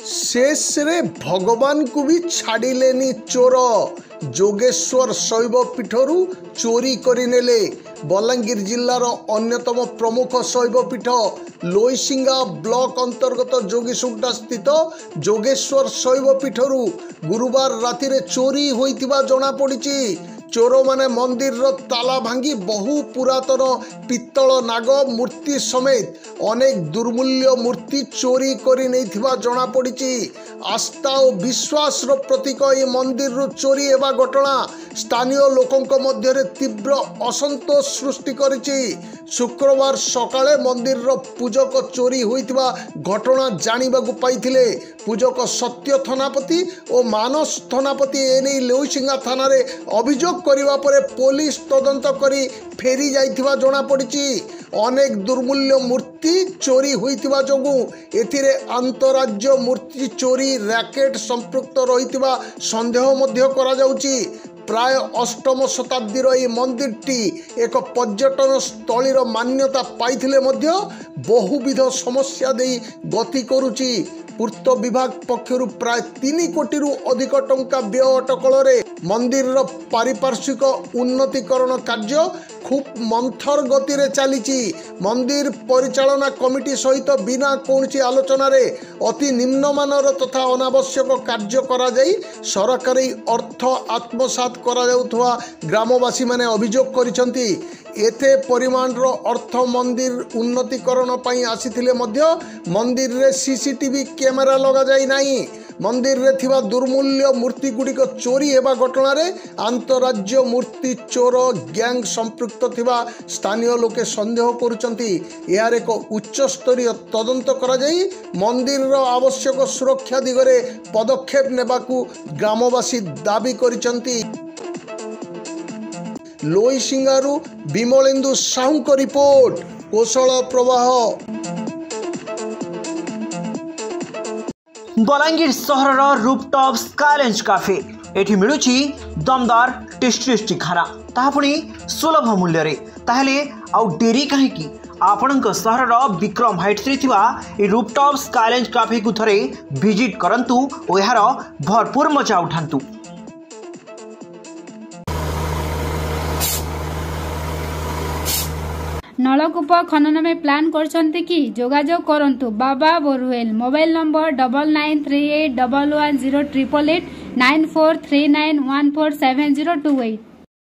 शेष रे भगवान को भी छाड़िलेनी चोर। जोगेश्वर शैव पीठरू चोरी करिनेले। बलांगीर जिल्लार अन्यतम प्रमुख शैव पीठ लोईसिंगा ब्लॉक अंतर्गत जोगीसुंडा स्थित जोगेश्वर शैव पीठरू गुरुवार राति रे चोरी होइतिबा जणा पड़िछि। चोर माने मंदिर रो ताला भांगी बहु पुरातन पित्तल नाग मूर्ति समेत अनेक दुर्मूल्य मूर्ति चोरी करि नैथिबा जणा पड़िछि। आस्था और विश्वास रो प्रतीक ए मंदिर रो चोरी हेबा घटना स्थानीय लोकंक मध्य रे तीव्र असंतोष सृष्टि करिछि। शुक्रवार सकाळे मंदिर रो पूजक चोरी होइतिबा घटना जानिबाकु पाइथिले। पूजक सत्य थानापति और मानस थानापति एने लोईसिंगा थाना रे अभियोग करिबा परे पुलिस तदंत करी फेरी जाइथिबा जणा पड़िछि। अनेक दुर्मूल्य मूर्ति चोरी होइतिबा जोगु एथिरे अंतरराज्य मूर्ति चोरी रैकेट संपृक्त रहितिबा संदेह मध्य करा जाउछि। प्राय अष्टम शताब्दीर यह मंदिरटी एक पर्यटन स्थलीर मान्यता पाइथिले मध्य बहुविध समस्या दे गति करुछि। पूर्त विभाग पक्षरु प्राय 3 कोटी अधिक टंका व्यय अटकल मंदिर पारिपार्श्विक उन्नतीकरण कार्य खूब मंथर गति रे चली। मंदिर परिचालना कमिटी सहित बिना कौनसी आलोचना रे अति निम्नमानर तथा अनावश्यक कार्य करा जाई सरकारी अर्थ आत्मसात करा जाउथवा ग्रामवासी माने अभियोग करिसंती। एते परिमाण रो अर्थ मंदिर उन्नतीकरण पई आसीथिले मध्य मंदिर रे सीसीटीवी कैमरा लगा जाई नाही। मंदिर रे थिबा दुर्मूल्य मूर्ति गुड़िक चोरी हेबा घटना रे अंतरराज्य मूर्ति चोर गैंग संपृक्त थिबा स्थानीय लोके संदेह करुचंती। यार एक उच्च स्तरीय तदंत करा जाई मंदिर रो आवश्यक सुरक्षा दिगरे पदक्षेप नेबाकू ग्रामवासी दाबी करिचंती। लोईसिंगारू विमलेन्दु साहू को रिपोर्ट, कौशल प्रवाह। बलांगीर सहर रूपटॉप स्काईलैंड कैफे एठी मिलुची दमदार टेस्टी खाना तापुणी सुलभ मूल्य रे। ताहले आउ डेरी कहीं आपणक सहर विक्रम हाइट्स रे थिबा ए रूपटॉप स्काईलैंड कैफे को थरे विजिट करंतु और यार भरपूर मजा उठांतु। नलकूप खनन में प्लान करछन्ते कि जोगाजोग करंतु बाबा बोरवेल। Mobile number 9938110888 9439147028।